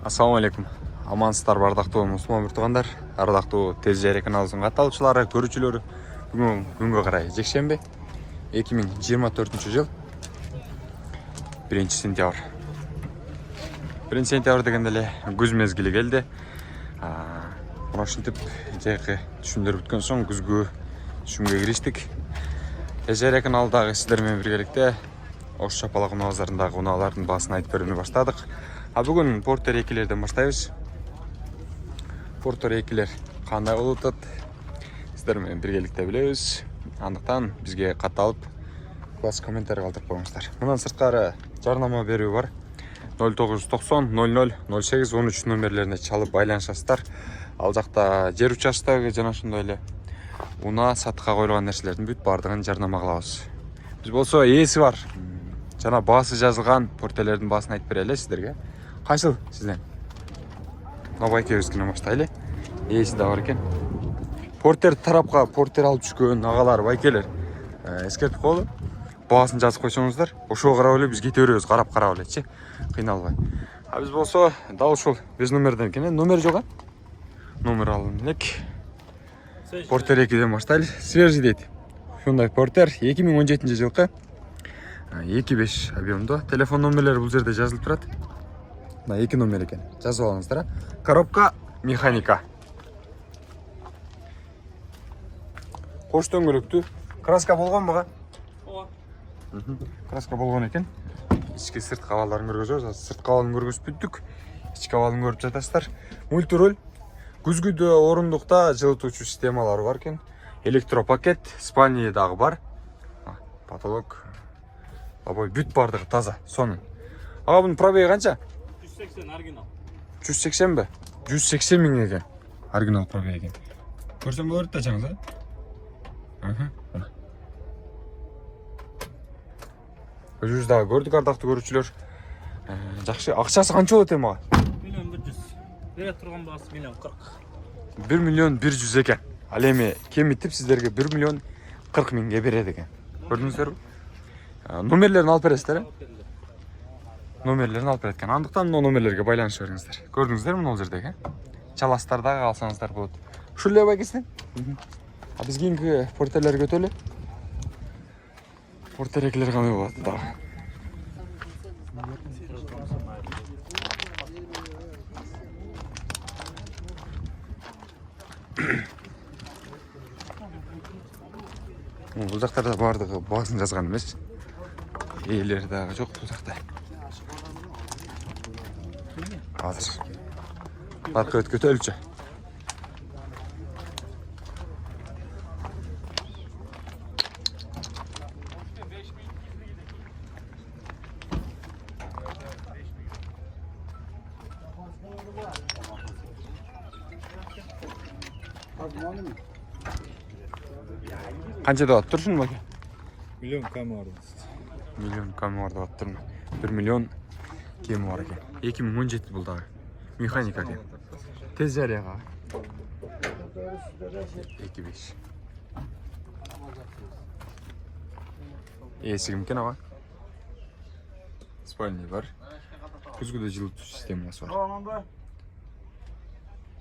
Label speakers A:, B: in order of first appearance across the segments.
A: Assalamu alaikum. Амансыздар бардақтуу мұсылман тұрғандар, ардақтуу тез жария каналыбыздын катталуучулары, көрүүчүлөрү. Бүгүн күнгө карай жекшемби 2024 жыл 1-сентябрь. 1-сентябрь дегенде эле күз мезгили келди. Мына ушинтип жайкы түшүмдөр бүткөн соң күзгү түшүмгө кириштик. Тез жария каналдагы сиздер менен биргеликте Ош Чапалак базарындагы унаалардын баасын айтып берүүнү баштадык. Бүгүн Портер 2-лерден баштайбыз. Портер 2-лер кандай болуп атат? Сиздер менен биргеликте билебиз. Андыктан бизге катталып, класс комментарий калтырып коюңуздар. Мындан сырткары жарнама берүү бар. 0990 00 08 13 номерлерине чалып байланышасыздар. Ал жакта жер участогу жана ошондой эле унаа сатыкка коюлган нерселердин бүт бардыгын жарнама кылабыз. Биз болсо ээси бар жана баасы жазылган портерлердин баасын айтып берели сиздерге. Кайсыл сизден? Байкебизден баштайлы. Ээси да бар экен. Портер тарапка портер алып түшкөн агалар, байкелер эскертип коелу. Баасын жазып койсоңуздар, ошого карап эле биз кете беребиз, карап элечи. Кыйналбай. Биз болсо дал ушул без номерден экен. Номер жок а? Номер алып элек. Портер 2ден баштайлы. Свежий дейт. Hyundai Porter 2017 жылкы 2.5 объемдо. Телефон номерлери бул жерде жазылып турат. Мына 2 номер экен. Жазып алыңыздар. Коробка механика. Кош дөңгөлөктүү. Краска болгонбу ага? Ооба. Краска болгон экен. Ички сырт кабалдарын көргөзөбүз. Сырт кабалын көргөзүп бүттүк. Ички кабалын көрүп жатасыздар. Мультируль. Күзгүдө орундукта жылытуучу системалары бар экен. Электропакет, спальня дагы бар. Потолок. Абой бүт бардыгы таза, сонун. Ага бунун пробеги канча?
B: 180 оригинал.
A: 180 бе? 180 миң экен. Оригинал пробеги экен. Көрсөм болот да чаңыз, а? Өзүбүз дагы көрдүк, ардактуу көрүүчүлөр. Жакшы. Акчасы канча болот эми ага?
B: 1.100.000. Бере турган баасы 1.40.
A: 1.100.000 экен. Ал эми кемитип сиздерге 1.040.000 берет экен. Көрдүңүздөрбү? Номерлерин алып бересиздер, Номерлерин алып берет экен. Андыктан номерлерге байланыш бериңиздер. Көрдүңүздөрбү мына жерде, Чаластар дагы алсаңыздар болот. Ушул эле байкесин. Биз кийинки портерлерге өтөлү. Портер 2-лер кандай болот дагы? Бул жактарда бардыгы баасын жазган эмес. Ээлери дагы жок бул жакта. Азыр аркы өткөтөлүчү. Канча деп атыптырсың баке?
B: Миллион кем бар.
A: Миллион кем бар деп атыптырмын. 1 миллион кем бар экен. 2017 бул дагы. Механика экен. Тез жарияга. 2.5. Ээси ким экен ага? Спальня бар. Күзгүдө жылытуу системасы бар.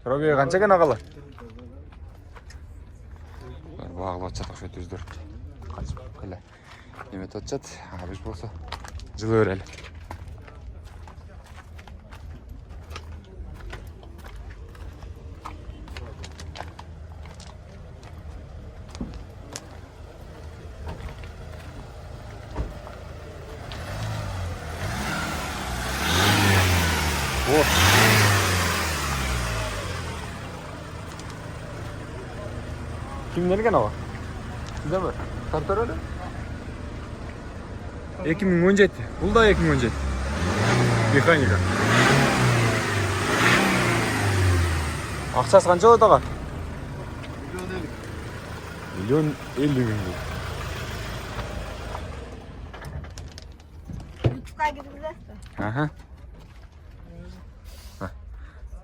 A: Пробеги канча экен агалар? Багылып атышат окшойт өздөрү. Качып келе. Неметип атышат. Биз болсо жылы берели. Kimden eкен ага? Сизде бар. Тартар эле. 2017. Бул да 2017. Механика. Акчасы канча болот ага? 1.50.000.
C: Ютубка киргизесизби?
A: Аха.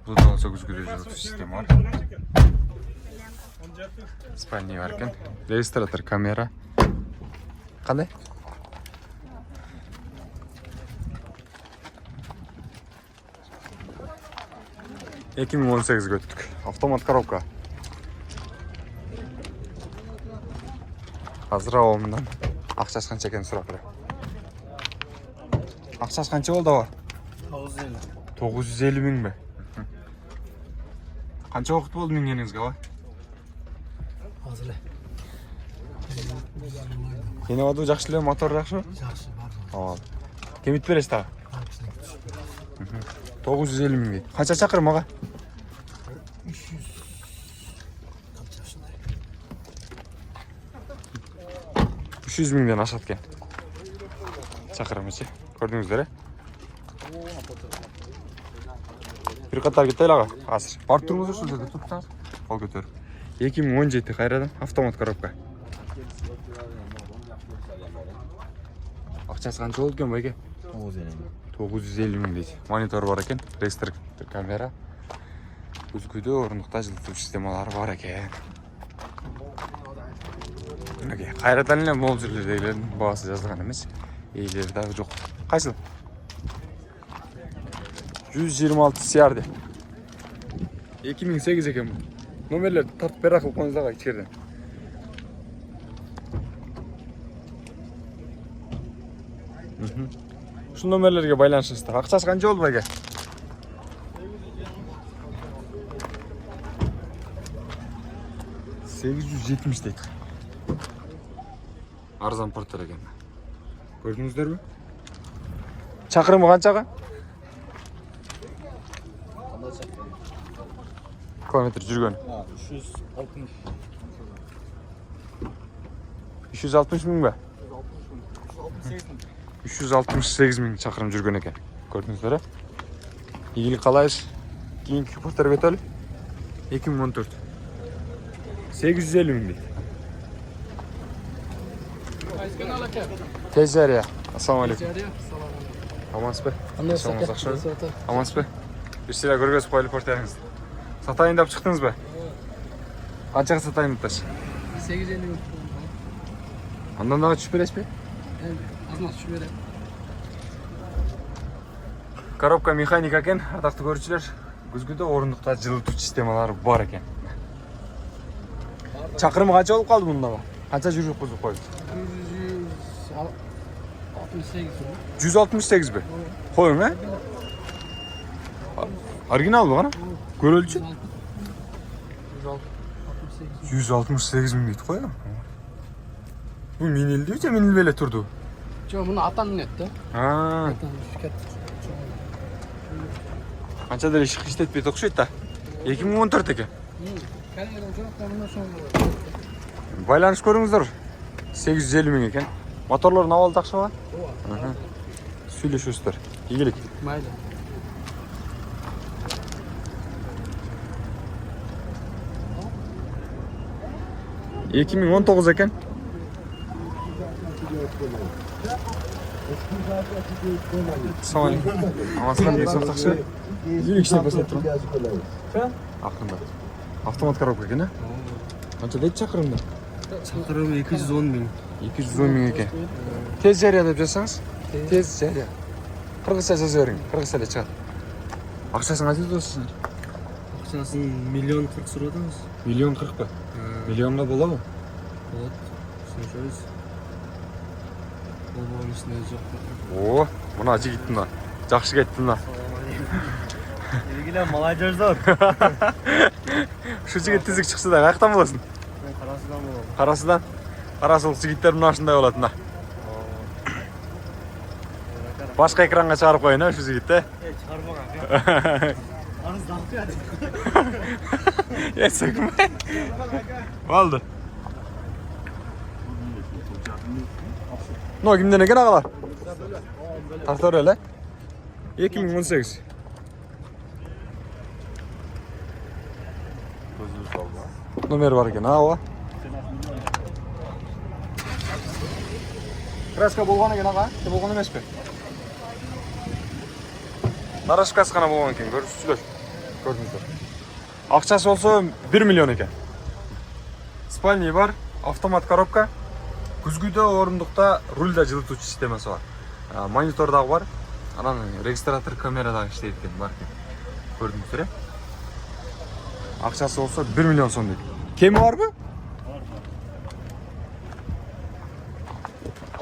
A: Бул да болсо күзгүдө жылытуу система бар. Спальня бар экен. Регистратор камера. Кандай? 2018-ге өттік. Автомат коробка. Қазір ауымдан ақшасы қанша екенін сұрап тұр. Ақшасы қанша болды ава? 950 мың бе? Қанша уақыт болды мінгеніңізге ава?
C: Hazırla.
A: Yeni oldu жақсы ле, мотор жақсы ма?
C: Жақсы бар.
A: Ал. Кемет бересіз тағы? 950 мың дейді. Қанша шақырым аға?
C: 300. Kaç yaşında?
A: 300 мыңден ашады екен. Шақырымы ше. Көрдіңіздер, е? Bir қатар кетті аға. Қазір. Барып тұрыңыздар сол жерде тұрып тұрыңыз. Қол көтеріп. 2017 қайрадан автомат коробка. Ақшасы қанша болды екен байке? 950 мың дейді. Монитор бар екен, регистр камера. Үзгіде орындықта жылыту системалары бар екен. Қайрадан еле мол жерлердегілердің бағасы жазылған емес. Ейлері дағы жоқ. Қайсыл? 126 CR'де. 2008 екен бұл. Номерлерді тартып бері ақыл қойыңыздаға içерден. Şu номерлерге байланышыңыздар. Ақшасы қанша болды байке? 870 дейді. Арзан порттар екен. Көрдіңіздер бе? Шақырымы қаншаға? Километр жүрген. 360 мың ба? 368 мың шақырым жүрген екен. Көрдіңіздер, игілік қалайыз? Кейінгі порттар кетелі? 2014. 850 мың дейді. Tez Zeriya. Assalamu alaikum. Амансыз бе? Амансыз бе? Bir şeyler görgөз koyup portlarınızda. Satayın da çıktınız be. Kaçak satayın da taş?
C: 850 bin.
A: Ondan daha düşüp beres mi?
C: Evet, az nasıl şu böyle.
A: Коробка mexanik eкен, атақты көрушілер. Күзгіде орындықта жылыту системалары бар екен. Шақырымы қанша болып қалды мұнда? Қанша жүріп бұзып қойды? 168 бе? Қойың, ә? Оригинал bu ғана? Көрөлчі? 168 мың дейді қой. Bu minildi mi? Minil böyle turdu.
C: Жоқ, мұны атам мінетті.
A: Қанша дәрі işletmeye тоқшайды да? 2014 екен. Байланыс көріңіздер. 850 мың екен. Моторлар навал тақшы ба? Сөйлесіңіздер. Игілік.
C: Майлы.
A: Hı. 2019 екен. Сау. Амансызхан деген соң тақшы. Игілік ішіне басып тұрмын. Ақырында. Автомат коробка екен, ә? Қанша дейді шақырымда?
C: Шақырым 210 мың.
A: 210 мың екен. Tez Zeriya деп жазсаңыз? Tez Zeriya. Қырғызша жаза берің. Қырғызша деп шығады. Ақшасын қанша тұрсыздар?
C: Ақшасын 1,40 сұрадыңыз.
A: 1,40 ба? Миллионға бола ма?
C: Болады. Сеншөз. Ол болған ішінде жоқ.
A: О, мұна жігіттің да. Жақсы кеттің да.
B: Ilgilen молодежьдор.
A: Şu жігіт тізік шықсы да, қаяқтан боласың?
B: Қарасыдан боламын.
A: Қарасыдан? Қарасылық жігіттер мұна ашындай болатын да. Başka ekranға шығарып қойын, şu жігітті.
B: Çıkarmagan. Arız dağıtı yani.
A: Sökme. Oldu. No, kimden ne kadar? Traktör öyle. 2018. Номер var ekan, ha o. Kraska болған екен аға, болған емес пе? Нарашкасы ғана болған екен, көрдіңіздер. Ақшасы болса 1 миллион екен. Спальни бар, автомат коробка. Күзгіде орындықта рульда жылыту системасы бар. Монитордағы бар. Анан регистратор камерадағы іштейді екен, бар екен. Көрдіңіздер, Акчасы болсо 1 миллион сом дейт. Кеми барбы?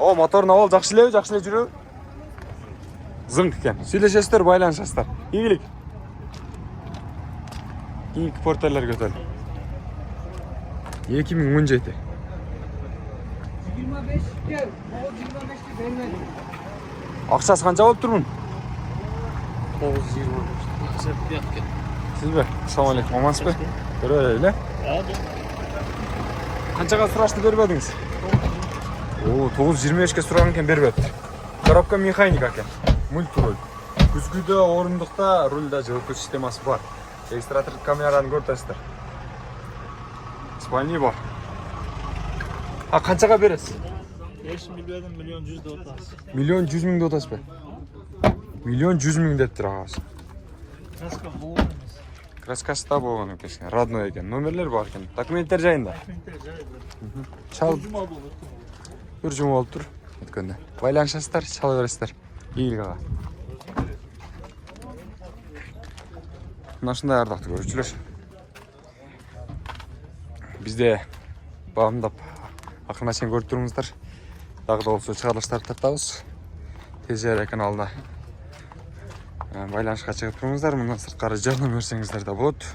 A: О, моторун абал жакшы элеби, жүрөбү? Зыңк экен. Сүйлөшөсүздөр, байланышасыздар. Ийгилик. Кийинки портерлер көтөрүл. 2017.
C: 25 gel. O 25'ti vermedi.
A: Акчасы канча болуп турмун?
C: 920. Сеп yapken.
A: Сизби? Ассаламу алейкум, амансызбы? Көрөлү эле. Канчага сурашты бербедиңиз? О, 9.25ке сураган экен, бербептир. Коробка механика экен. Мультируль. Күзгүдө орундукта рульда жылытуу системасы бар. Регистратор камераны көрүп Спальни бар. А канчага бересиз?
B: 5 milyon, milyon 100 de otaz.
A: Миллион 100 миңди атасызбы? Миллион 100 миң дептир агабыз.
B: Kaska bu olmaz.
A: Краскасы да болгон экен, родной экен. Номерлер бар экен. Документтер жайында. Чал
B: Cuma bu.
A: бир жума болуп тур. Өткөндө. Байланышасыздар, чала бересиздер. Ийгилик ага. Мына ушундай ардактуу көрүүчүлөр. Бизде баамдап акырына чейин көрүп туруңуздар. Дагы да болсо чыгарылыштарды тартабыз. ТЖР каналына байланышка чыгып туруңуздар. Мындан сырткары жардам берсеңиздер да болот.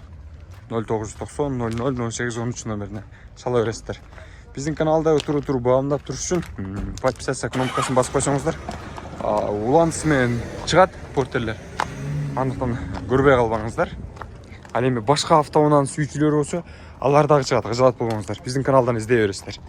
A: 0990 00 18 13 номерине чала бересиздер. Биздин каналда туру баамдап туруш үчүн подписаться кнопкасын басып койсоңуздар, уланысы менен чыгат портерлер. Андыктан көрбөй калбаңыздар. Ал эми башка автоунаа сүйүүчүлөр болсо, алар дагы чыгат, кыжалат болбоңуздар. Биздин каналдан издей бересиздер.